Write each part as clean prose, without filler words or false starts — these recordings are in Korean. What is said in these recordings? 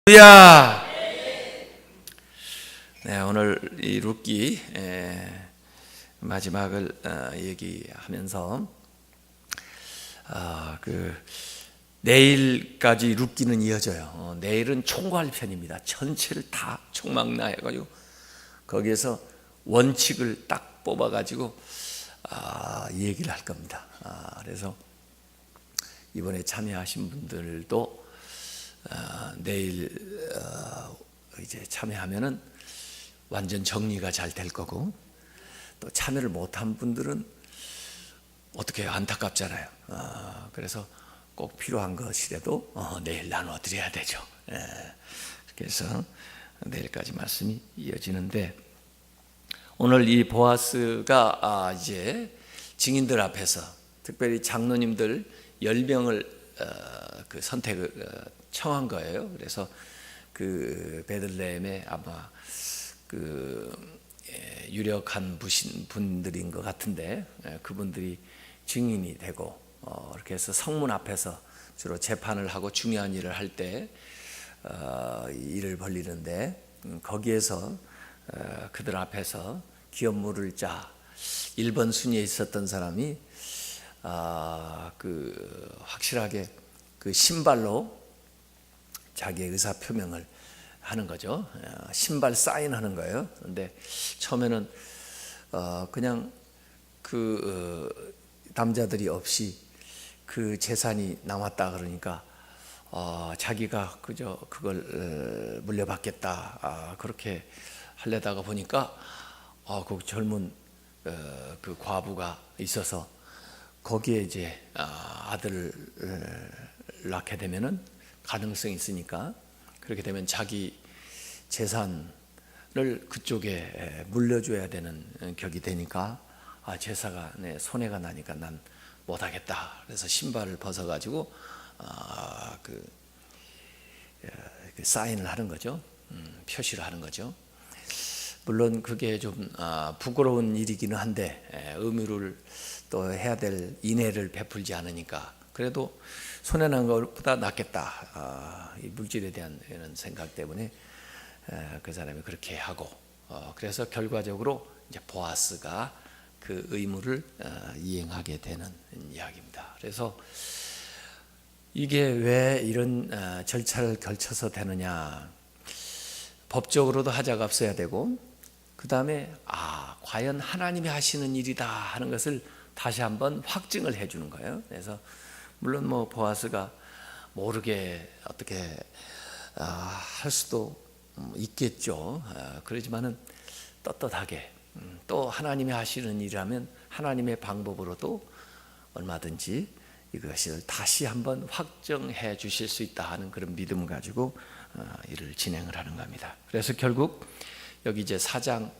할렐루야. 네, 오늘 이 룻기 마지막을 얘기하면서 내일까지 룻기는 이어져요. 내일은 총괄편입니다. 전체를 다 총망라해가지고 거기에서 원칙을 딱 뽑아가지고 이 얘기를 할 겁니다. 그래서 이번에 참여하신 분들도 내일 이제 참여하면은 완전 정리가 잘 될 거고, 또 참여를 못한 분들은 어떻게 안타깝잖아요. 그래서 꼭 필요한 것이라도 내일 나눠드려야 되죠. 그래서 내일까지 말씀이 이어지는데, 오늘 이 보아스가 이제 증인들 앞에서 특별히 장로님들 10명을 선택을 청한 거예요. 그래서 그 베들레헴에 아마 유력한 분들인 것 같은데, 그분들이 증인이 되고 이렇게 해서 성문 앞에서 주로 재판을 하고 중요한 일을 할 때 일을 벌리는데, 거기에서 그들 앞에서 기업 물을 자 1번 순위에 있었던 사람이 확실하게 그 신발로 자기의 의사 표명을 하는 거죠. 신발 사인하는 거예요. 그런데 처음에는 그냥 남자들이 없이 그 재산이 남았다 그러니까 자기가 그저 그걸 물려받겠다 그렇게 하려다가 보니까 그 젊은 그 과부가 있어서 거기에 이제 아들을 낳게 되면은 가능성이 있으니까, 그렇게 되면 자기 재산을 그쪽에 물려줘야 되는 격이 되니까 제사가 내 손해가 나니까 난 못하겠다. 그래서 신발을 벗어가지고 사인을 하는 거죠. 표시를 하는 거죠. 물론 그게 좀 부끄러운 일이기는 한데 의무를 또 해야 될 인애를 베풀지 않으니까 그래도 손해난 것보다 낫겠다. 이 물질에 대한 이런 생각 때문에 그 사람이 그렇게 하고, 그래서 결과적으로 이제 보아스가 그 의무를 이행하게 되는 이야기입니다. 그래서 이게 왜 이런 절차를 걸쳐서 되느냐? 법적으로도 하자가 없어야 되고, 그 다음에 과연 하나님이 하시는 일이다 하는 것을 다시 한번 확증을 해주는 거예요. 그래서 물론 보아스가 모르게 어떻게 할 수도 있겠죠. 그러지만은 떳떳하게 또 하나님이 하시는 일이라면 하나님의 방법으로도 얼마든지 이것을 다시 한번 확정해 주실 수 있다 하는 그런 믿음을 가지고 일을 진행을 하는 겁니다. 그래서 결국 여기 이제 4장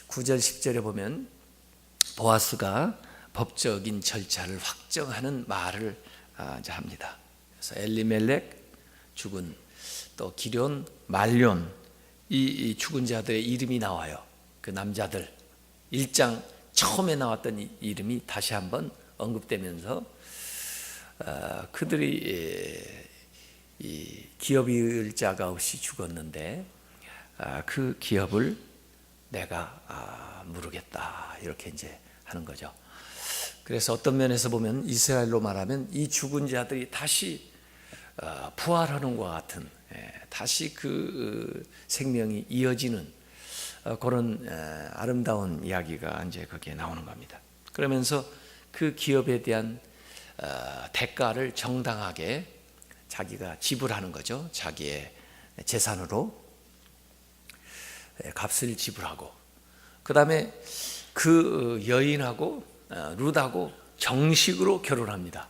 9절 10절에 보면 보아스가 법적인 절차를 확정하는 말을 이제 합니다. 그래서 엘리멜렉 죽은, 또 기럨, 말론, 이 죽은 자들의 이름이 나와요. 그 남자들 1장 처음에 나왔던 이름이 다시 한번 언급되면서 그들이 이 기업 이을 자가 없이 죽었는데 그 기업을 내가 물으겠다, 이렇게 이제 하는 거죠. 그래서 어떤 면에서 보면 이스라엘로 말하면 이 죽은 자들이 다시 부활하는 것과 같은, 다시 그 생명이 이어지는 그런 아름다운 이야기가 이제 거기에 나오는 겁니다. 그러면서 그 기업에 대한 대가를 정당하게 자기가 지불하는 거죠. 자기의 재산으로 값을 지불하고, 그 다음에 그 여인하고 룻하고 정식으로 결혼합니다.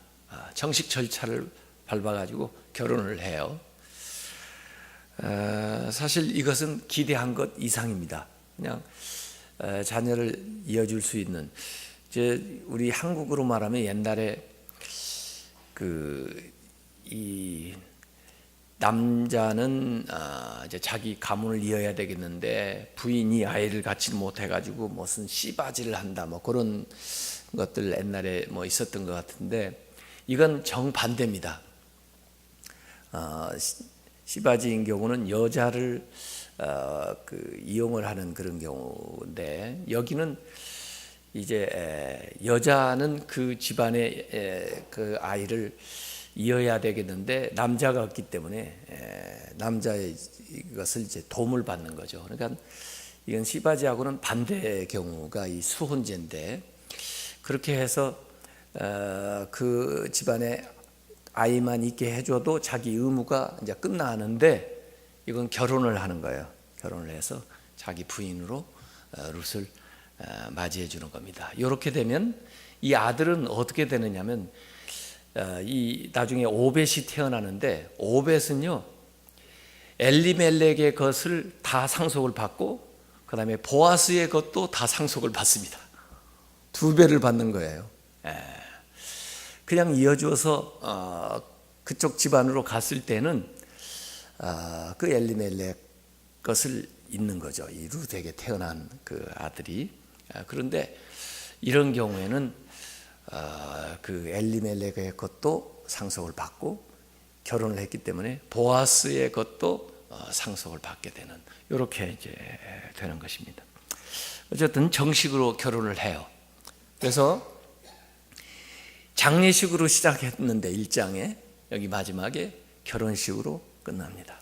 정식 절차를 밟아가지고 결혼을 해요. 사실 이것은 기대한 것 이상입니다. 그냥 자녀를 이어줄 수 있는, 이제 우리 한국으로 말하면 옛날에 이 남자는 이제 자기 가문을 이어야 되겠는데 부인이 아이를 갖지 못해가지고 무슨 씨바지를 한다, 그런 것들 옛날에 있었던 것 같은데, 이건 정반대입니다. 시바지인 경우는 여자를 이용을 하는 그런 경우인데, 여기는 이제 여자는 그 집안의 그 아이를 이어야 되겠는데 남자가 없기 때문에 남자의 것을 이제 도움을 받는 거죠. 그러니까 이건 시바지하고는 반대의 경우가 이 수혼제인데, 그렇게 해서 그 집안에 아이만 있게 해줘도 자기 의무가 이제 끝나는데, 이건 결혼을 하는 거예요. 결혼을 해서 자기 부인으로 룻을 맞이해 주는 겁니다. 이렇게 되면 이 아들은 어떻게 되느냐면, 이 나중에 오벳이 태어나는데, 오벳은요 엘리멜렉의 것을 다 상속을 받고 그 다음에 보아스의 것도 다 상속을 받습니다. 2배를 받는 거예요. 그냥 이어주어서 그쪽 집안으로 갔을 때는 그 엘리멜렉 것을 있는 거죠. 이 룻에게 태어난 그 아들이. 그런데 이런 경우에는 그 엘리멜렉의 것도 상속을 받고 결혼을 했기 때문에 보아스의 것도 상속을 받게 되는, 이렇게 이제 되는 것입니다. 어쨌든 정식으로 결혼을 해요. 그래서 장례식으로 시작했는데 1장에 여기 마지막에 결혼식으로 끝납니다.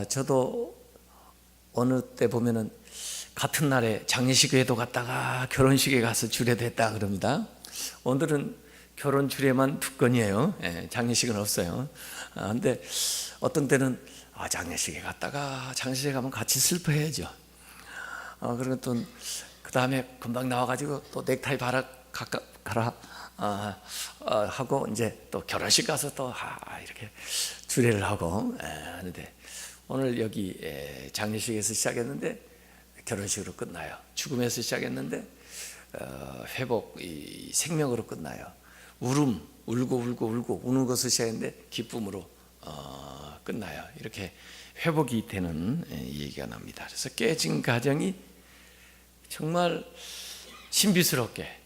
저도 어느 때 보면은 같은 날에 장례식에도 갔다가 결혼식에 가서 주례됐다 그럽니다. 오늘은 결혼 주례만 2건이에요. 장례식은 없어요. 근데 어떤 때는 장례식에 갔다가 장례식에 가면 같이 슬퍼해야죠. 그리고 또 그 다음에 금방 나와가지고 또 넥타이 가라 하고 이제 또 결혼식 가서 또 이렇게 주례를 하고 하는데, 오늘 여기 장례식에서 시작했는데 결혼식으로 끝나요. 죽음에서 시작했는데 회복, 생명으로 끝나요. 울고 우는 것을 시작했는데 기쁨으로 끝나요. 이렇게 회복이 되는 얘기가 납니다. 그래서 깨진 가정이 정말 신비스럽게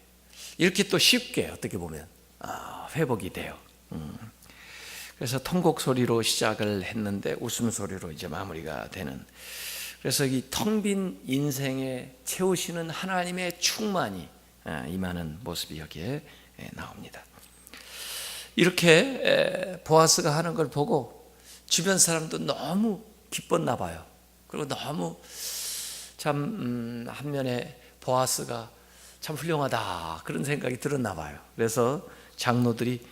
이렇게 또 쉽게 어떻게 보면 회복이 돼요. 그래서 통곡 소리로 시작을 했는데 웃음소리로 이제 마무리가 되는, 그래서 이 텅 빈 인생에 채우시는 하나님의 충만이 임하는 모습이 여기에 나옵니다. 이렇게 보아스가 하는 걸 보고 주변 사람도 너무 기뻤나 봐요. 그리고 너무 참 한면에 보아스가 참 훌륭하다 그런 생각이 들었나 봐요. 그래서 장로들이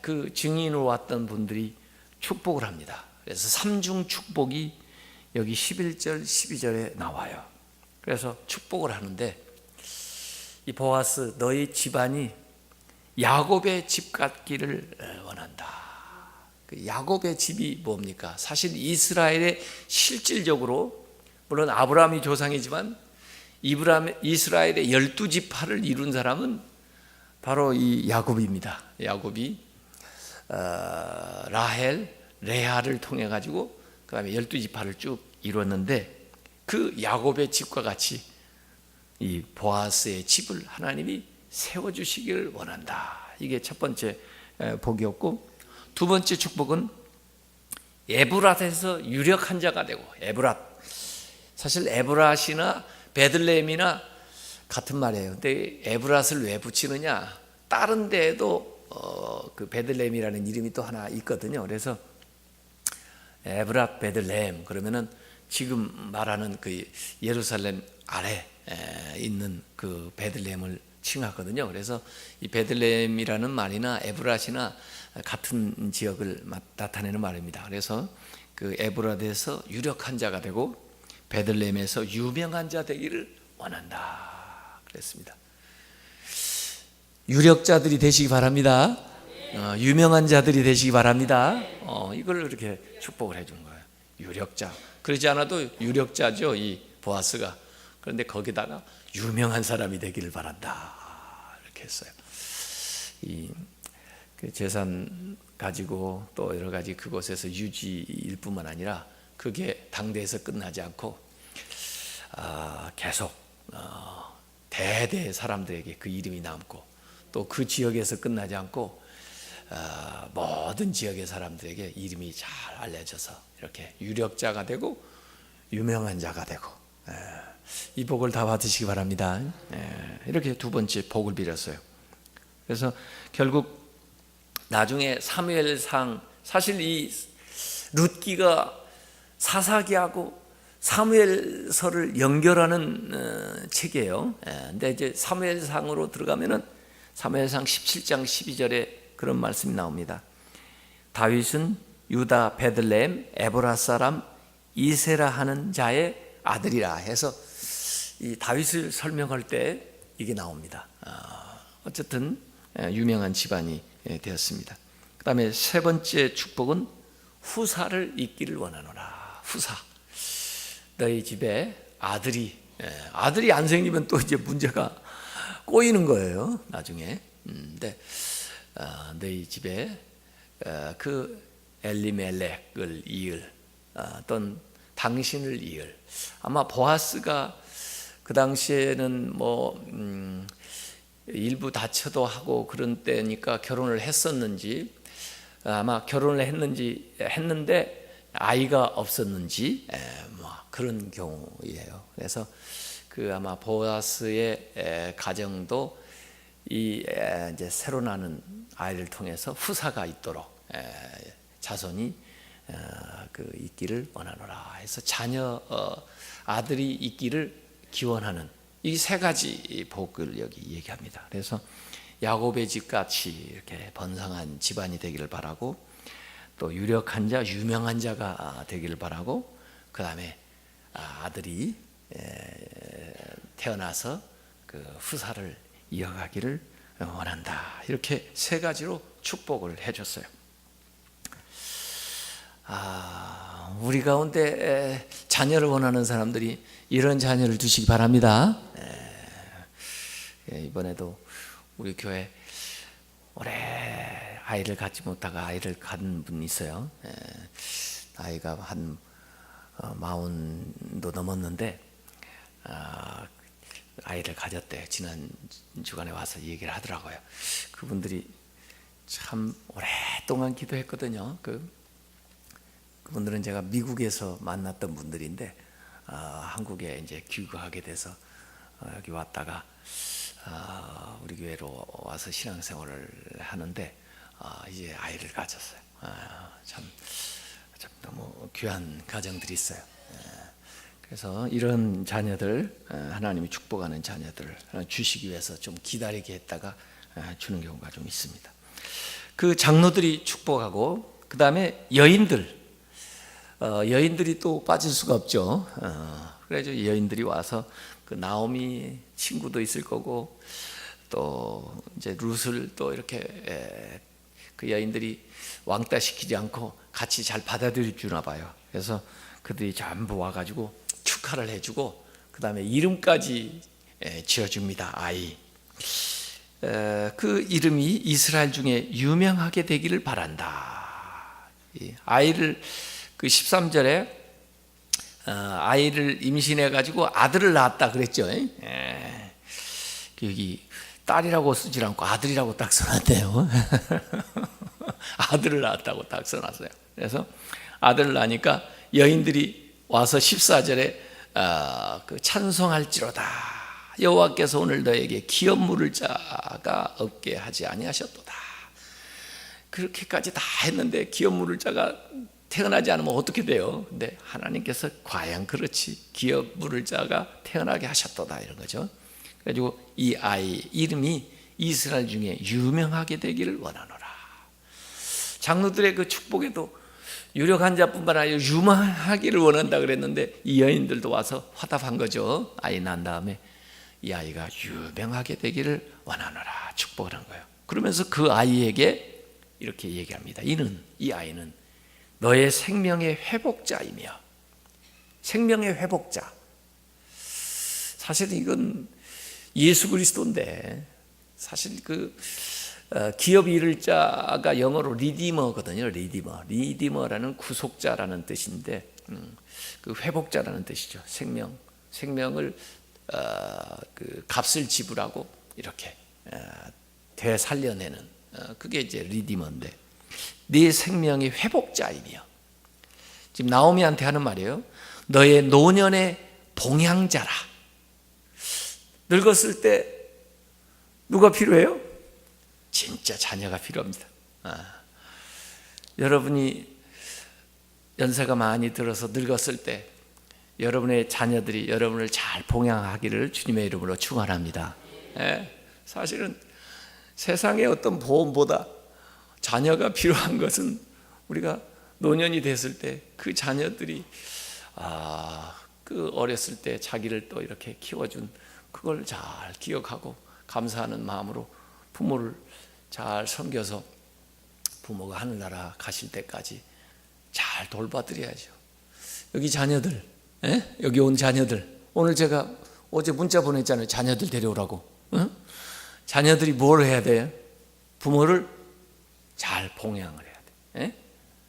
그 증인으로 왔던 분들이 축복을 합니다. 그래서 3중 축복이 여기 11절 12절에 나와요. 그래서 축복을 하는데, 이 보아스 너희 집안이 야곱의 집 같기를 원한다. 그 야곱의 집이 뭡니까? 사실 이스라엘의 실질적으로, 물론 아브라함이 조상이지만 이스라엘의 12지파를 이룬 사람은 바로 이 야곱입니다. 야곱이 라헬, 레아를 통해 가지고 그 다음에 12지파를 쭉 이뤘는데, 그 야곱의 집과 같이 이 보아스의 집을 하나님이 세워주시기를 원한다. 이게 첫 번째 복이었고, 두 번째 축복은 에브랏에서 유력한 자가 되고, 에브랏, 사실 에브랏이나 베들레헴이나 같은 말이에요. 근데 에브랏을 왜 붙이느냐, 다른 데에도 그 베들레헴이라는 이름이 또 하나 있거든요. 그래서 에브랏 베들레헴 그러면은 지금 말하는 그 예루살렘 아래 있는 그 베들레헴을 칭하거든요. 그래서 이 베들레헴이라는 말이나 에브랏이나 같은 지역을 나타내는 말입니다. 그래서 그 에브랏에서 유력한 자가 되고 베들레헴에서 유명한 자 되기를 원한다 그랬습니다. 유력자들이 되시기 바랍니다. 유명한 자들이 되시기 바랍니다. 이걸 이렇게 축복을 해주는 거예요. 유력자. 그러지 않아도 유력자죠, 이 보아스가. 그런데 거기다가 유명한 사람이 되기를 바란다 이렇게 했어요. 그 재산 가지고 또 여러 가지 그곳에서 유지일 뿐만 아니라 그게 당대에서 끝나지 않고 계속 대대 사람들에게 그 이름이 남고, 또 그 지역에서 끝나지 않고 모든 지역의 사람들에게 이름이 잘 알려져서 이렇게 유력자가 되고 유명한 자가 되고, 이 복을 다 받으시기 바랍니다. 이렇게 두 번째 복을 빌었어요. 그래서 결국 나중에 사무엘상, 사실 이 룻기가 사사기하고 사무엘서를 연결하는 책이에요. 근데 이제 사무엘상으로 들어가면은 사무엘상 17장 12절에 그런 말씀이 나옵니다. 다윗은 유다 베들레헴 에브라 사람 이세라 하는 자의 아들이라 해서 이 다윗을 설명할 때 이게 나옵니다. 어쨌든 유명한 집안이 되었습니다. 그 다음에 세 번째 축복은 후사를 잇기를 원하노라. 후사. 너희 집에 아들이 안 생기면 또 이제 문제가 꼬이는 거예요. 나중에. 근데 너희 집에 그 엘리멜렉을 이을 또는 당신을 이을, 아마 보아스가 그 당시에는 일부 다처도 하고 그런 때니까 결혼을 했었는지, 아마 결혼을 했는데 아이가 없었는지 그런 경우예요. 그래서 그 아마 보아스의 가정도 이 이제 새로 나는 아이를 통해서 후사가 있도록 자손이 있기를 원하노라 해서 자녀 아들이 있기를 기원하는 이 세 가지 복을 여기 얘기합니다. 그래서 야곱의 집같이 이렇게 번성한 집안이 되기를 바라고, 또 유력한 자, 유명한 자가 되기를 바라고, 그 다음에 아들이 태어나서 그 후사를 이어가기를 원한다. 이렇게 세 가지로 축복을 해줬어요. 우리 가운데 자녀를 원하는 사람들이 이런 자녀를 두시기 바랍니다. 이번에도 우리 교회 오래 아이를 갖지 못하가 아이를 갖은 분이 있어요. 나이가 한 40도 넘었는데 아이를 가졌대요. 지난 주간에 와서 얘기를 하더라고요. 그분들이 참 오랫동안 기도했거든요. 그분들은 제가 미국에서 만났던 분들인데 한국에 이제 귀국하게 돼서 여기 왔다가 우리 교회로 와서 신앙생활을 하는데 이제 아이를 가졌어요. 참 너무 귀한 가정들이 있어요. 그래서 이런 자녀들, 하나님이 축복하는 자녀들을 주시기 위해서 좀 기다리게 했다가 주는 경우가 좀 있습니다. 그 장로들이 축복하고, 그 다음에 여인들이 또 빠질 수가 없죠. 그래서 여인들이 와서 그 나오미 친구도 있을 거고, 또 이제 룻을 또 이렇게 그 여인들이 왕따 시키지 않고 같이 잘 받아들여 주나 봐요. 그래서 그들이 전부 와가지고 축하를 해주고, 그 다음에 이름까지 지어줍니다. 아이. 그 이름이 이스라엘 중에 유명하게 되기를 바란다. 아이를 그 13절에 아이를 임신해 가지고 아들을 낳았다 그랬죠. 여기 딸이라고 쓰지 않고 아들이라고 딱 써놨대요. 아들을 낳았다고 딱 써놨어요. 그래서 아들을 낳으니까 여인들이 와서 14절에 그 찬송할지로다. 여호와께서 오늘 너에게 기업 물을 자가 없게 하지 아니하셨도다. 그렇게까지 다 했는데 기업 물을 자가 태어나지 않으면 어떻게 돼요? 근데 하나님께서 과연 그렇지, 기업 물을 자가 태어나게 하셨도다, 이런 거죠. 그래가지고 이 아이 이름이 이스라엘 중에 유명하게 되기를 원하노라. 장로들의 그 축복에도 유력한 자뿐만 아니라 유명하기를 원한다 그랬는데, 이 여인들도 와서 화답한 거죠. 아이 낳은 다음에 이 아이가 유명하게 되기를 원하노라 축복을 한 거예요. 그러면서 그 아이에게 이렇게 얘기합니다. 이 아이는 너의 생명의 회복자이며, 생명의 회복자. 사실 이건 예수 그리스도인데, 사실 기업 이를 자가 영어로 리디머거든요. 리디머라는 구속자라는 뜻인데, 그 회복자라는 뜻이죠. 생명을 그 값을 지불하고 이렇게 되살려내는 그게 이제 리디머인데, 네 생명의 회복자이며. 지금 나오미한테 하는 말이에요. 너의 노년의 봉양자라. 늙었을 때 누가 필요해요? 진짜 자녀가 필요합니다. 여러분이 연세가 많이 들어서 늙었을 때 여러분의 자녀들이 여러분을 잘 봉양하기를 주님의 이름으로 축원합니다. 사실은 세상의 어떤 보험보다 자녀가 필요한 것은 우리가 노년이 됐을 때 그 자녀들이 그 어렸을 때 자기를 또 이렇게 키워준 그걸 잘 기억하고 감사하는 마음으로 부모를 잘 섬겨서 부모가 하늘나라 가실 때까지 잘 돌봐드려야죠. 여기 자녀들, 여기 온 자녀들, 오늘 제가 어제 문자 보냈잖아요. 자녀들 데려오라고. 자녀들이 뭘 해야 돼요? 부모를 잘 봉양을 해야 돼.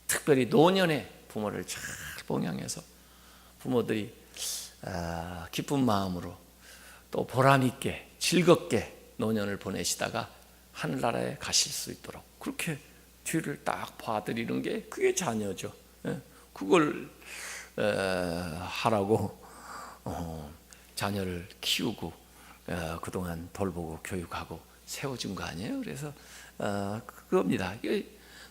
특별히 노년에 부모를 잘 봉양해서 부모들이 기쁜 마음으로 또 보람 있게 즐겁게 노년을 보내시다가 하늘나라에 가실 수 있도록 그렇게 뒤를 딱 봐드리는 게 그게 자녀죠. 그걸 하라고 자녀를 키우고 그동안 돌보고 교육하고 세워준 거 아니에요? 그래서 그겁니다.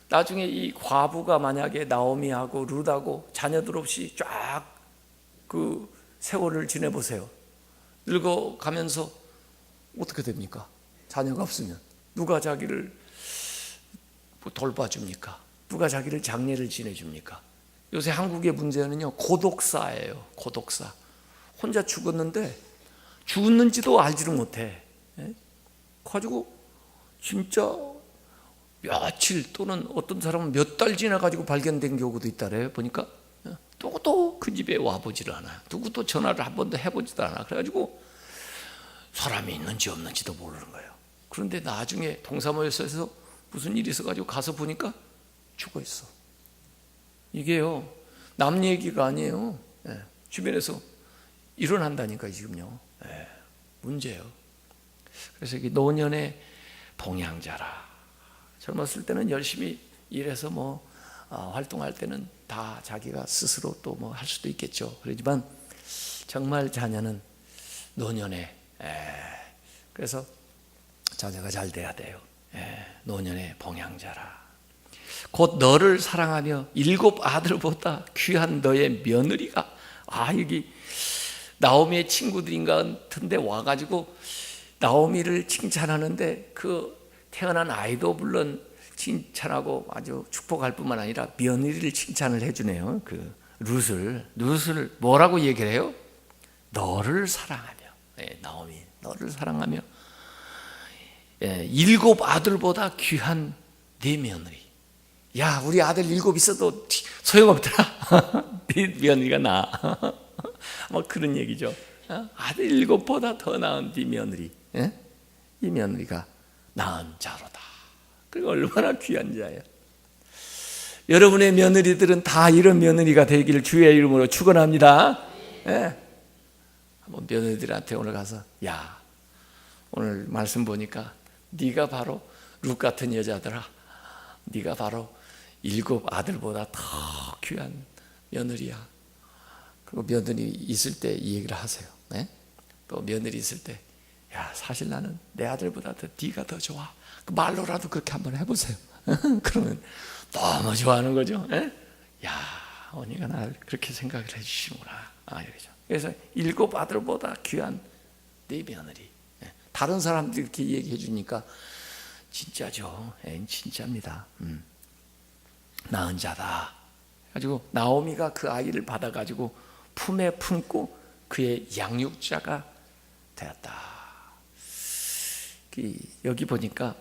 나중에 이 과부가 만약에 나오미하고 룻하고 자녀들 없이 쫙 그 세월을 지내보세요. 늙어가면서 어떻게 됩니까? 자녀가 없으면 누가 자기를 돌봐줍니까? 누가 자기를 장례를 지내줍니까? 요새 한국의 문제는요, 고독사예요. 고독사. 혼자 죽었는데 죽었는지도 알지를 못해. 가지고 진짜 며칠 또는 어떤 사람은 몇 달 지나가지고 발견된 경우도 있다래요. 보니까 누구도 그 집에 와보지를 않아요. 누구도 전화를 한 번도 해보지도 않아. 그래가지고 사람이 있는지 없는지도 모르는 거예요. 그런데 나중에 동사무소에서 무슨 일이 있어가지고 가서 보니까 죽어 있어. 이게요, 남 얘기가 아니에요. 주변에서 일어난다니까 지금요. 문제예요. 그래서 이 노년의 봉양자라. 젊었을 때는 열심히 일해서 활동할 때는 다 자기가 스스로 또 할 수도 있겠죠. 그렇지만 정말 자녀는 노년에 그래서 자녀가 잘 돼야 돼요. 노년의 봉양자라. 곧 너를 사랑하며 7 아들보다 귀한 너의 며느리가. 여기 나오미의 친구들인가 같은데 와가지고 나오미를 칭찬하는데 그 태어난 아이도 물론 칭찬하고 아주 축복할 뿐만 아니라 며느리를 칭찬을 해주네요. 그 룻을 뭐라고 얘기를 해요? 너를 사랑하며. 나오미 너를 사랑하며 7 아들보다 귀한 네 며느리. 야, 우리 아들 7 있어도 소용없더라. 네 며느리가 나아. 그런 얘기죠. 아들 7보다 더 나은 네 며느리. 이 며느리가 나은 자로다. 그리고 얼마나 귀한 자예요. 여러분의 며느리들은 다 이런 며느리가 되기를 주의 이름으로 축원합니다. 한번 며느리들한테 오늘 가서, 야, 오늘 말씀 보니까 네가 바로 룻 같은 여자더라. 네가 바로 7 아들보다 더 귀한 며느리야. 그리고 며느리 있을 때 이 얘기를 하세요. 또 며느리 있을 때, 야, 사실 나는 내 아들보다 네가 더 좋아. 그 말로라도 그렇게 한번 해보세요. 그러면 너무 좋아하는 거죠. 야, 언니가 나를 그렇게 생각을 해주시는구나. 이러죠. 그래서 7 아들보다 귀한 네 며느리. 다른 사람들이 이렇게 얘기해 주니까 진짜죠. 진짜입니다. 나은 자다. 가지고 나오미가 그 아이를 받아가지고 품에 품고 그의 양육자가 되었다. 여기 보니까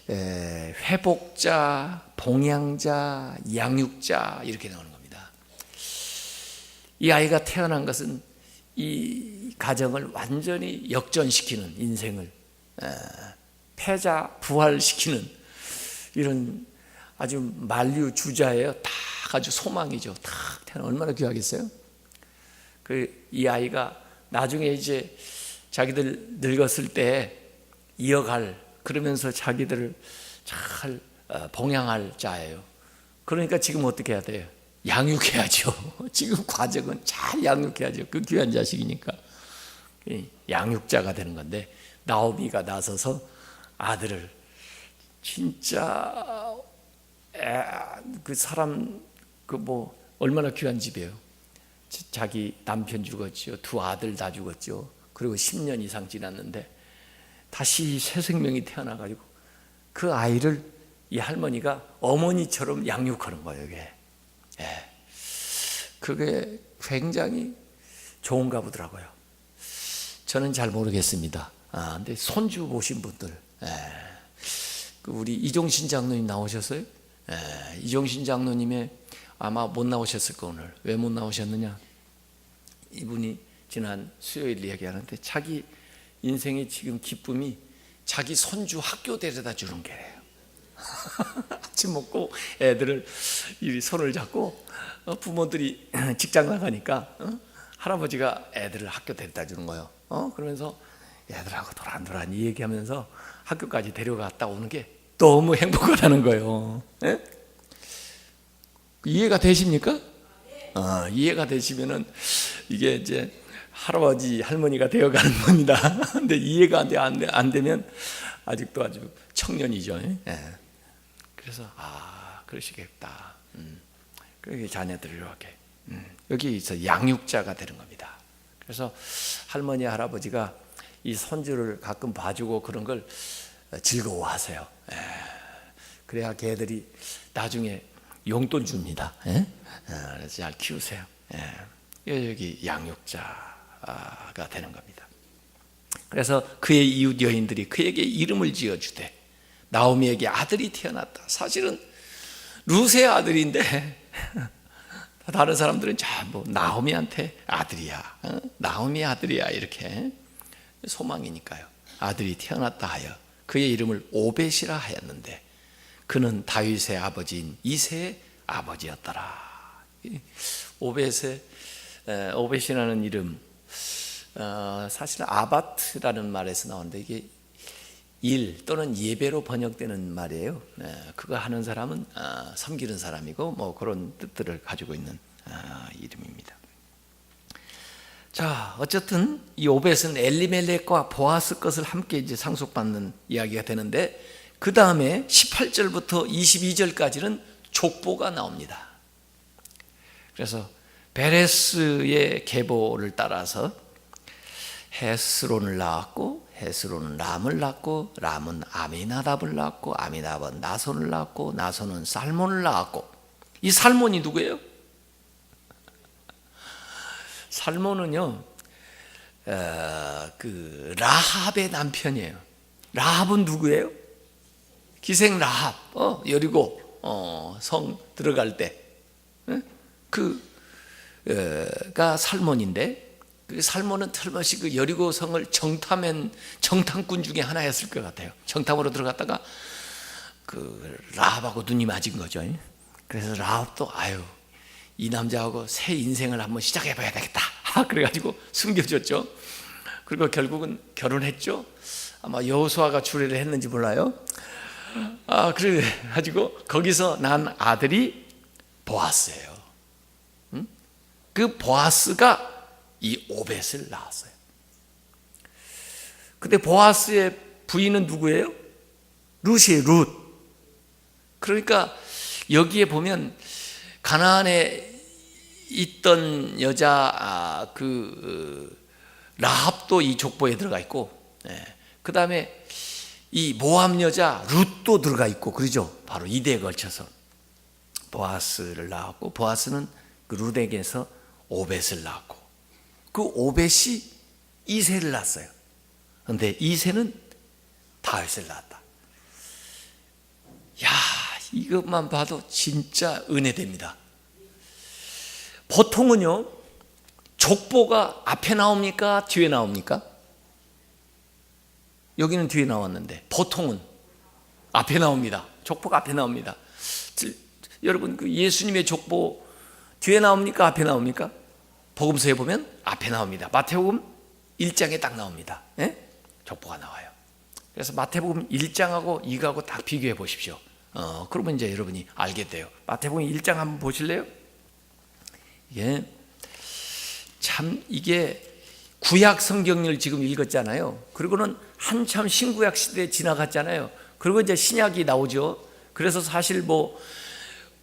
회복자, 봉양자, 양육자 이렇게 나오는 겁니다. 이 아이가 태어난 것은 이 가정을 완전히 역전시키는, 인생을 패자 부활시키는 이런 아주 만류주자예요. 다 아주 소망이죠. 다 태어나 얼마나 귀하겠어요? 이 아이가 나중에 이제 자기들 늙었을 때 이어갈, 그러면서 자기들을 잘 봉양할 자예요. 그러니까 지금 어떻게 해야 돼요? 양육해야죠. 지금 과정은 잘 양육해야죠. 그 귀한 자식이니까. 양육자가 되는 건데, 나오미가 나서서 아들을 진짜 그 사람 얼마나 귀한 집이에요. 자기 남편 죽었죠. 두 아들 다 죽었죠. 그리고 10년 이상 지났는데 다시 새 생명이 태어나가지고 그 아이를 이 할머니가 어머니처럼 양육하는 거예요. 이게. 그게 굉장히 좋은가 보더라고요. 저는 잘 모르겠습니다. 근데 손주 보신 분들, 우리 이종신 장로님 나오셨어요? 이종신 장로님의 아마 못 나오셨을 거 오늘. 왜 못 나오셨느냐? 이분이 지난 수요일 이야기하는데 자기 인생의 지금 기쁨이 자기 손주 학교 데려다 주는 게래요. 아침 먹고 애들을 이 손을 잡고 부모들이 직장 나가니까 할아버지가 애들을 학교 데려다 주는 거예요. 그러면서 애들하고 도란도란 이 얘기하면서 학교까지 데려갔다 오는 게 너무 행복하다는 거예요. 이해가 되십니까? 이해가 되시면은 이게 이제 할아버지 할머니가 되어가는 겁니다. 근데 이해가 안 되면 아직도 아주 청년이죠. 그래서 그러시겠다. 그렇게 자녀들이 이렇게 여기서 양육자가 되는 겁니다. 그래서 할머니 할아버지가 이 손주를 가끔 봐주고 그런 걸 즐거워하세요. 그래야 걔들이 나중에 용돈 줍니다. 그래서 잘 키우세요. 여기 양육자가 되는 겁니다. 그래서 그의 이웃 여인들이 그에게 이름을 지어주되 나오미에게 아들이 태어났다. 사실은 룻의 아들인데 다른 사람들은 전부 나오미한테 아들이야, 나오미 아들이야 이렇게 소망이니까요. 아들이 태어났다 하여 그의 이름을 오벳이라 하였는데 그는 다윗의 아버지인 이새의 아버지였더라. 오벳이라는 이름, 사실 아바트라는 말에서 나오는데 이게 일 또는 예배로 번역되는 말이에요. 그거 하는 사람은 섬기는 사람이고 뭐 그런 뜻들을 가지고 있는 이름입니다. 자, 어쨌든 이 오벳은 엘리멜렉과 보아스 것을 함께 이제 상속받는 이야기가 되는데 그 다음에 18절부터 22절까지는 족보가 나옵니다. 그래서 베레스의 계보를 따라서 헤스론을 낳았고 헤스론은 람을 낳고 람은 아미나답을 낳고 아미나답은 나손을 낳고 나손은 살몬을 낳았고 이 살몬이 누구예요? 살몬은요 그 라합의 남편이에요. 라합은 누구예요? 기생 라합, 여리고 성 들어갈 때 그가 살몬인데 그 살몬은 틀림없이 그 여리고 성을 정탐한 정탐꾼 중에 하나였을 것 같아요. 정탐으로 들어갔다가 그 라합하고 눈이 맞은 거죠. 그래서 라합도 이 남자하고 새 인생을 한번 시작해봐야 되겠다. 그래가지고 숨겨줬죠. 그리고 결국은 결혼했죠. 아마 여호수아가 주례를 했는지 몰라요. 그래가지고 거기서 난 아들이 보아스예요. 그 보아스가 이 오벳을 낳았어요. 근데 보아스의 부인은 누구예요? 룻이에요. 룻. 그러니까 여기에 보면 가나안에 있던 여자 라합도 이 족보에 들어가 있고, 그 다음에 이 모함 여자 룻도 들어가 있고, 그러죠. 바로 이대에 걸쳐서 보아스를 낳았고, 보아스는 그 룻에게서 오벳을 낳았고, 그 오벳이 이새를 낳았어요. 그런데 이새는 다윗을 낳았다. 야, 이것만 봐도 진짜 은혜됩니다. 보통은요, 족보가 앞에 나옵니까? 뒤에 나옵니까? 여기는 뒤에 나왔는데 보통은 앞에 나옵니다. 족보가 앞에 나옵니다. 여러분, 그 예수님의 족보 뒤에 나옵니까? 앞에 나옵니까? 복음서에 보면 앞에 나옵니다. 마태복음 1장에 딱 나옵니다. 족보가 나와요. 그래서 마태복음 1장하고 2장하고 딱 비교해 보십시오. 그러면 이제 여러분이 알게 돼요. 마태복음 1장 한번 보실래요? 이게 구약 성경을 지금 읽었잖아요. 그리고는 한참 신구약 시대에 지나갔잖아요. 그리고 이제 신약이 나오죠. 그래서 사실 뭐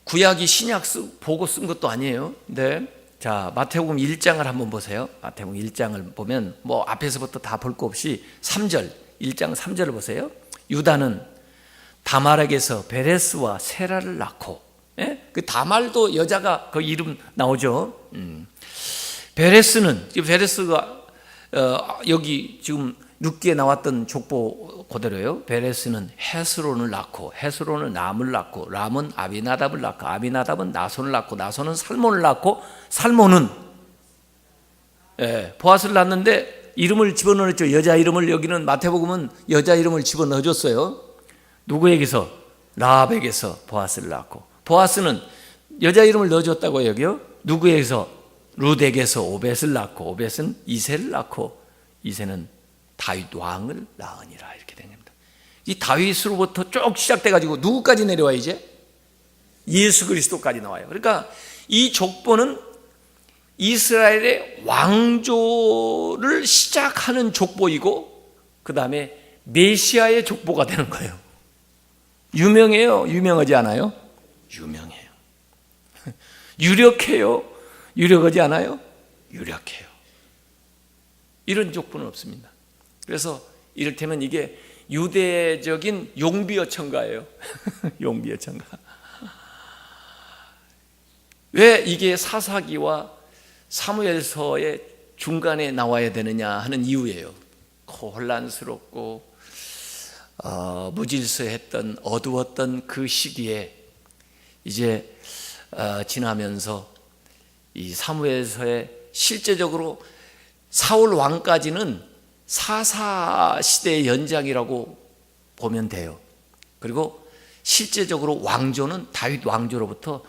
구약이 신약 보고 쓴 것도 아니에요. 네. 자, 마태복음 1장을 한번 보세요. 마태복음 1장을 보면 뭐 앞에서부터 다 볼 거 없이 3절, 1장 3절을 보세요. 유다는 다말에게서 베레스와 세라를 낳고, 그 다말도 여자가 그 이름 나오죠. 베레스가 여기 지금 룻기에 나왔던 족보 그대로예요. 베레스는 헤스론을 낳고, 헤스론은 람을 낳고, 람은 아비나답을 낳고, 아비나답은 나손을 낳고, 나손은 살몬을 낳고, 살몬은 보아스를 낳는데 이름을 집어넣었죠. 여자 이름을, 여기는 마태복음은 여자 이름을 집어넣어줬어요. 누구에게서? 라합에게서 보아스를 낳고, 보아스는 여자 이름을 넣어줬다고 여기요. 누구에게서? 룻에게서 오벳을 낳고, 오벳은 이새를 낳고, 이새는 다윗 왕을 낳으니라. 이렇게 된 겁니다. 이 다윗으로부터 쭉 시작돼가지고 누구까지 내려와? 이제 예수 그리스도까지 나와요. 그러니까 이 족보는 이스라엘의 왕조를 시작하는 족보이고, 그 다음에 메시아의 족보가 되는 거예요. 유명해요? 유명하지 않아요? 유명해요. 유력해요? 유력하지 않아요? 유력해요. 이런 족보는 없습니다. 그래서 이를테면 이게 유대적인 용비어천가예요. 용비어천가. 왜 이게 사사기와 사무엘서의 중간에 나와야 되느냐 하는 이유예요. 혼란스럽고 무질서했던, 어두웠던 그 시기에 이제 지나면서 이 사무엘서에 실제적으로 사울 왕까지는 사사 시대의 연장이라고 보면 돼요. 그리고 실제적으로 왕조는 다윗 왕조로부터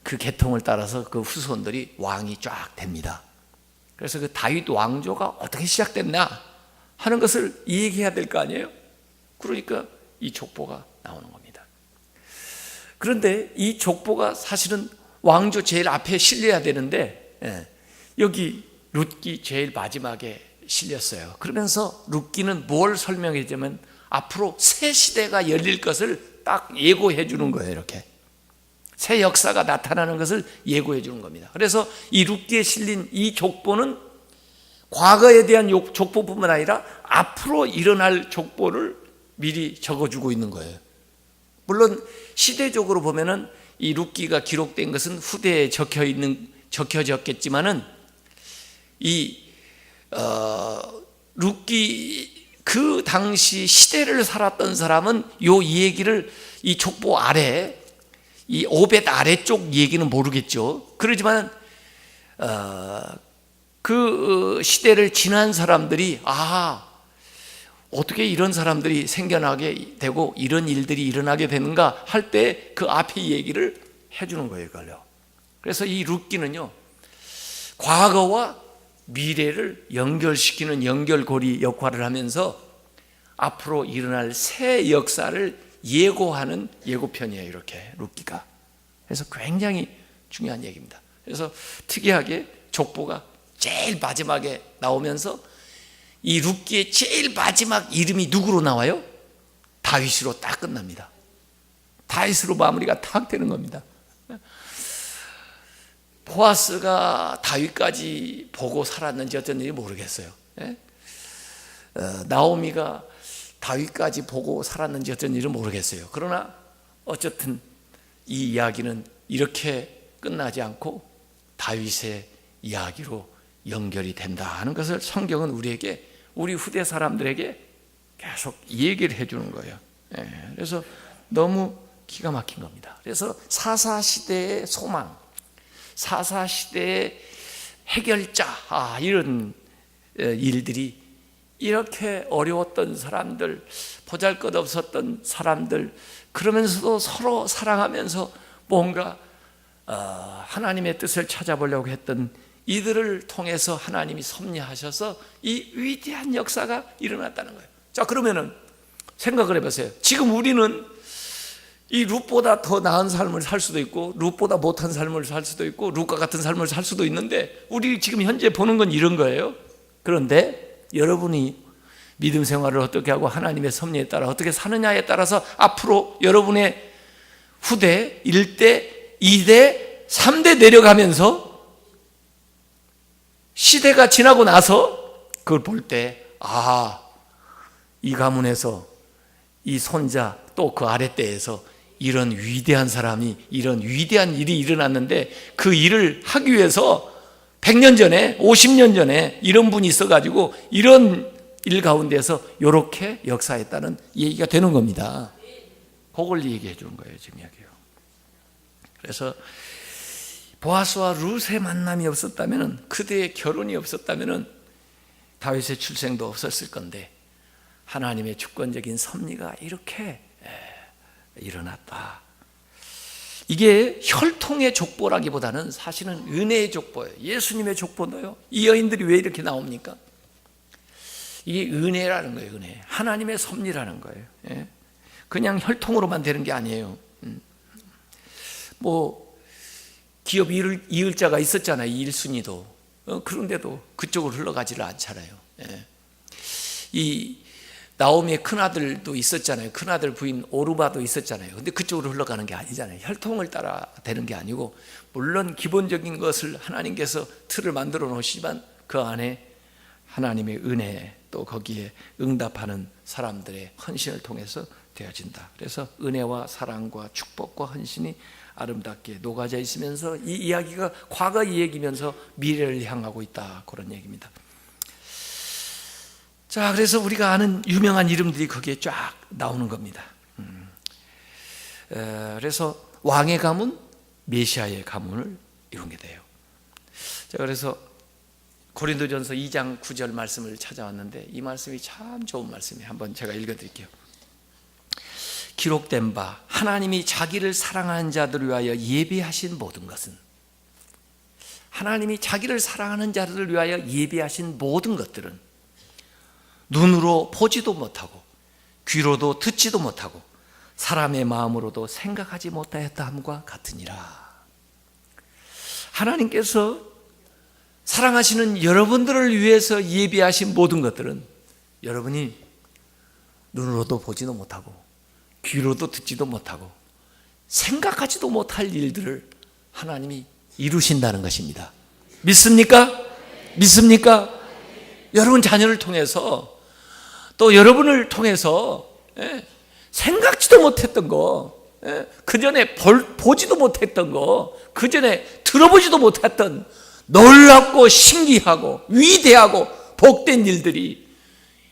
그 계통을 따라서 그 후손들이 왕이 쫙 됩니다. 그래서 그 다윗 왕조가 어떻게 시작됐나 하는 것을 얘기해야 될 거 아니에요? 그러니까 이 족보가 나오는 겁니다. 그런데 이 족보가 사실은 왕조 제일 앞에 실려야 되는데 여기 룻기 제일 마지막에 실렸어요. 그러면서 룻기는 뭘 설명해 주면 앞으로 새 시대가 열릴 것을 딱 예고해 주는 거예요. 이렇게 새 역사가 나타나는 것을 예고해 주는 겁니다. 그래서 이 룻기에 실린 이 족보는 과거에 대한 족보뿐만 아니라 앞으로 일어날 족보를 미리 적어주고 있는 거예요. 물론 시대적으로 보면은 이 룻기가 기록된 것은 후대에 적혀졌겠지만은 이 룻기 그 당시 시대를 살았던 사람은 이 얘기를 이 족보 아래, 이 오벳 아래쪽 얘기는 모르겠죠. 그러지만 그 시대를 지난 사람들이 어떻게 이런 사람들이 생겨나게 되고 이런 일들이 일어나게 되는가 할 때 그 앞에 얘기를 해주는 거예요. 이걸요. 그래서 이 룻기는요, 과거와 미래를 연결시키는 연결고리 역할을 하면서 앞으로 일어날 새 역사를 예고하는 예고편이에요. 이렇게 룻기가. 그래서 굉장히 중요한 얘기입니다. 그래서 특이하게 족보가 제일 마지막에 나오면서 이 룻기의 제일 마지막 이름이 누구로 나와요? 다윗으로 딱 끝납니다. 다윗으로 마무리가 딱 되는 겁니다. 보아스가 다윗까지 보고 살았는지 어쩐지 모르겠어요. 나오미가 다윗까지 보고 살았는지 어쩐지는 모르겠어요. 그러나 어쨌든 이 이야기는 이렇게 끝나지 않고 다윗의 이야기로 연결이 된다 하는 것을 성경은 우리에게, 우리 후대 사람들에게 계속 얘기를 해주는 거예요. 그래서 너무 기가 막힌 겁니다. 그래서 사사시대의 소망, 사사시대의 해결자, 이런 일들이 이렇게 어려웠던 사람들, 보잘것없었던 사람들, 그러면서도 서로 사랑하면서 뭔가 하나님의 뜻을 찾아보려고 했던 이들을 통해서 하나님이 섭리하셔서 이 위대한 역사가 일어났다는 거예요. 자, 그러면은 생각을 해보세요. 지금 우리는 이 룻보다 더 나은 삶을 살 수도 있고 룻보다 못한 삶을 살 수도 있고 룻과 같은 삶을 살 수도 있는데 우리 지금 현재 보는 건 이런 거예요. 그런데 여러분이 믿음 생활을 어떻게 하고 하나님의 섭리에 따라 어떻게 사느냐에 따라서 앞으로 여러분의 후대, 1대, 2대, 3대 내려가면서 시대가 지나고 나서 그걸 볼 때 이 가문에서 이 손자 또 그 아랫대에서 이런 위대한 사람이 이런 위대한 일이 일어났는데 그 일을 하기 위해서 100년 전에 50년 전에 이런 분이 있어가지고 이런 일 가운데서 이렇게 역사했다는 얘기가 되는 겁니다. 그걸 얘기해 주는 거예요 지금 이야기요. 그래서 보아스와 룻의 만남이 없었다면 그들의 결혼이 없었다면 다윗의 출생도 없었을 건데 하나님의 주권적인 섭리가 이렇게 일어났다. 이게 혈통의 족보라기보다는 사실은 은혜의 족보예요. 예수님의 족보도요. 이 여인들이 왜 이렇게 나옵니까? 이게 은혜라는 거예요. 은혜. 하나님의 섭리라는 거예요. 그냥 혈통으로만 되는 게 아니에요. 뭐 기업 이을자가 있었잖아요. 이 1순위도. 그런데도 그쪽으로 흘러가지를 않잖아요. 이 나오미의 큰아들도 있었잖아요. 큰아들 부인 오르바도 있었잖아요. 근데 그쪽으로 흘러가는 게 아니잖아요. 혈통을 따라 되는 게 아니고 물론 기본적인 것을 하나님께서 틀을 만들어 놓으시지만 그 안에 하나님의 은혜 또 거기에 응답하는 사람들의 헌신을 통해서 되어진다. 그래서 은혜와 사랑과 축복과 헌신이 아름답게 녹아져 있으면서 이 이야기가 과거 이야기면서 미래를 향하고 있다. 그런 얘기입니다. 자, 그래서 우리가 아는 유명한 이름들이 거기에 쫙 나오는 겁니다. 그래서 왕의 가문, 메시아의 가문을 이루게 돼요. 자, 그래서 고린도전서 2장 9절 말씀을 찾아왔는데 이 말씀이 참 좋은 말씀이에요. 한번 제가 읽어드릴게요. 기록된 바 하나님이 자기를 사랑하는 자들을 위하여 예비하신 모든 것은 하나님이 자기를 사랑하는 자들을 위하여 예비하신 모든 것들은 눈으로 보지도 못하고 귀로도 듣지도 못하고 사람의 마음으로도 생각하지 못하였다 함과 같으니라. 하나님께서 사랑하시는 여러분들을 위해서 예비하신 모든 것들은 여러분이 눈으로도 보지도 못하고 귀로도 듣지도 못하고 생각하지도 못할 일들을 하나님이 이루신다는 것입니다. 믿습니까? 믿습니까? 여러분 자녀를 통해서 또 여러분을 통해서 생각지도 못했던 거, 그전에 보지도 못했던 거, 그전에 들어보지도 못했던 놀랍고 신기하고 위대하고 복된 일들이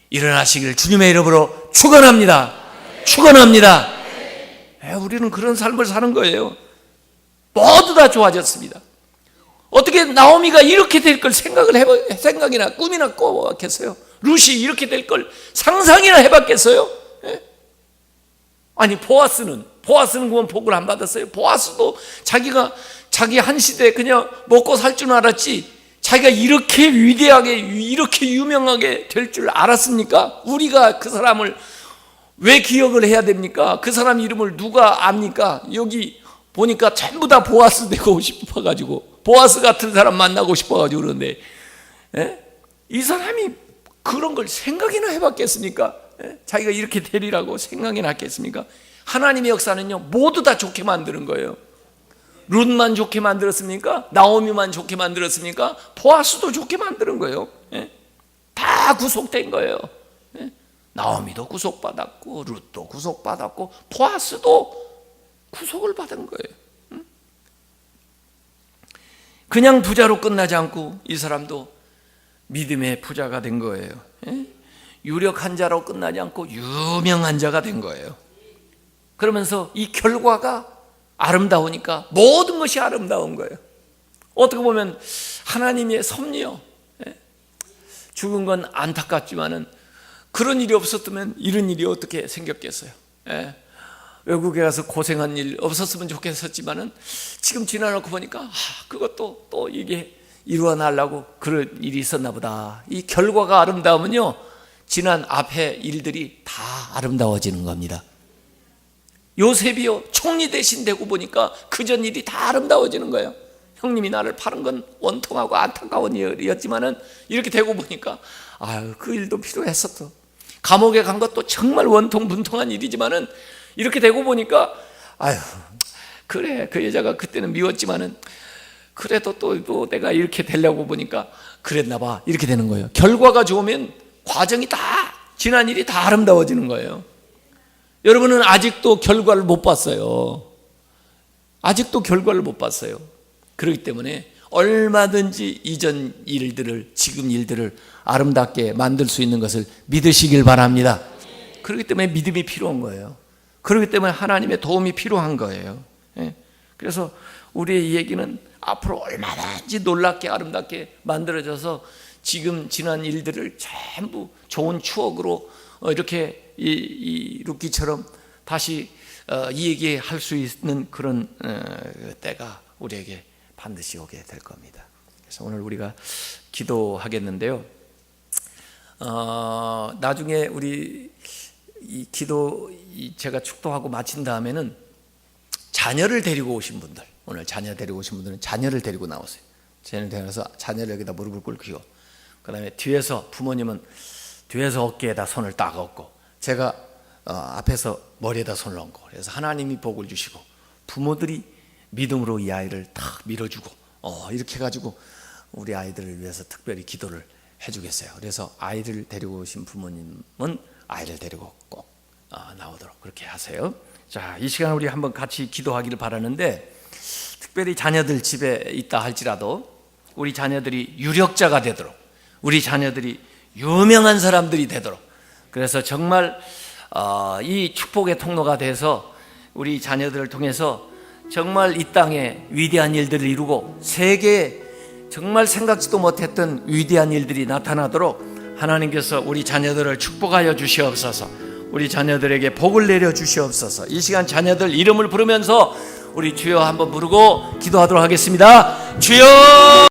일어나시기를 주님의 이름으로 축원합니다. 축원합니다. 우리는 그런 삶을 사는 거예요. 모두 다 좋아졌습니다. 어떻게 나오미가 이렇게 될 걸 생각이나 꿈이나 꿔봤겠어요? 룻이 이렇게 될 걸 상상이나 해봤겠어요? 아니 보아스는 그건 복을 안 받았어요. 보아스도 자기 한 시대에 그냥 먹고 살 줄 알았지 자기가 이렇게 위대하게 이렇게 유명하게 될 줄 알았습니까? 우리가 그 사람을 왜 기억을 해야 됩니까? 그 사람 이름을 누가 압니까? 여기 보니까 전부 다 보아스 되고 싶어가지고 보아스 같은 사람 만나고 싶어가지고 그러는데 이 사람이 그런 걸 생각이나 해봤겠습니까? 자기가 이렇게 되리라고 생각이나 했겠습니까? 하나님의 역사는요 모두 다 좋게 만드는 거예요. 룻만 좋게 만들었습니까? 나오미만 좋게 만들었습니까? 보아스도 좋게 만드는 거예요. 다 구속된 거예요. 나오미도 구속받았고 룻도 구속받았고 보아스도 구속을 받은 거예요. 그냥 부자로 끝나지 않고 이 사람도 믿음의 부자가 된 거예요. 유력한 자로 끝나지 않고 유명한 자가 된 거예요. 그러면서 이 결과가 아름다우니까 모든 것이 아름다운 거예요. 어떻게 보면 하나님의 섭리요. 죽은 건 안타깝지만은 그런 일이 없었다면 이런 일이 어떻게 생겼겠어요? 외국에 가서 고생한 일 없었으면 좋겠었지만은 지금 지나놓고 보니까 그것도 또 이게 이루어나려고 그런 일이 있었나 보다. 이 결과가 아름다우면요 지난 앞에 일들이 다 아름다워지는 겁니다. 요셉이요, 총리 대신 되고 보니까 그전 일이 다 아름다워지는 거예요. 형님이 나를 파는 건 원통하고 안타까운 일이었지만은 이렇게 되고 보니까 아유, 그 일도 필요했었어. 감옥에 간 것도 정말 원통분통한 일이지만은 이렇게 되고 보니까 아유, 그래, 그 여자가 그때는 미웠지만은 그래도 또 내가 이렇게 되려고 보니까 그랬나 봐. 이렇게 되는 거예요. 결과가 좋으면 과정이 다, 지난 일이 다 아름다워지는 거예요. 여러분은 아직도 결과를 못 봤어요. 아직도 결과를 못 봤어요. 그렇기 때문에 얼마든지 이전 일들을, 지금 일들을 아름답게 만들 수 있는 것을 믿으시길 바랍니다. 그렇기 때문에 믿음이 필요한 거예요. 그렇기 때문에 하나님의 도움이 필요한 거예요. 그래서 우리의 이 얘기는 앞으로 얼마든지 놀랍게 아름답게 만들어져서 지금 지난 일들을 전부 좋은 추억으로 이렇게 이 루키처럼 다시 얘기할 수 있는 그런 때가 우리에게 반드시 오게 될 겁니다. 그래서 오늘 우리가 기도하겠는데요. 나중에 우리 이 기도 제가 축도하고 마친 다음에는 자녀를 데리고 오신 분들, 오늘 자녀 데리고 오신 분들은 자녀를 데리고 나오세요. 자녀를 데려서 자녀를 여기다 무릎을 꿇히고, 그 다음에 뒤에서 부모님은 뒤에서 어깨에다 손을 딱 얹고, 제가 앞에서 머리에다 손을 얹고, 그래서 하나님이 복을 주시고 부모들이 믿음으로 이 아이를 탁 밀어주고 이렇게 해가지고 우리 아이들을 위해서 특별히 기도를 해주겠어요. 그래서 아이를 데리고 오신 부모님은 아이를 데리고 꼭 나오도록 그렇게 하세요. 자, 이 시간 우리 한번 같이 기도하기를 바라는데, 특별히 자녀들 집에 있다 할지라도 우리 자녀들이 유력자가 되도록, 우리 자녀들이 유명한 사람들이 되도록, 그래서 정말 이 축복의 통로가 돼서 우리 자녀들을 통해서 정말 이 땅에 위대한 일들을 이루고 세계에 정말 생각지도 못했던 위대한 일들이 나타나도록 하나님께서 우리 자녀들을 축복하여 주시옵소서. 우리 자녀들에게 복을 내려 주시옵소서. 이 시간 자녀들 이름을 부르면서 우리 주여 한번 부르고 기도하도록 하겠습니다. 주여!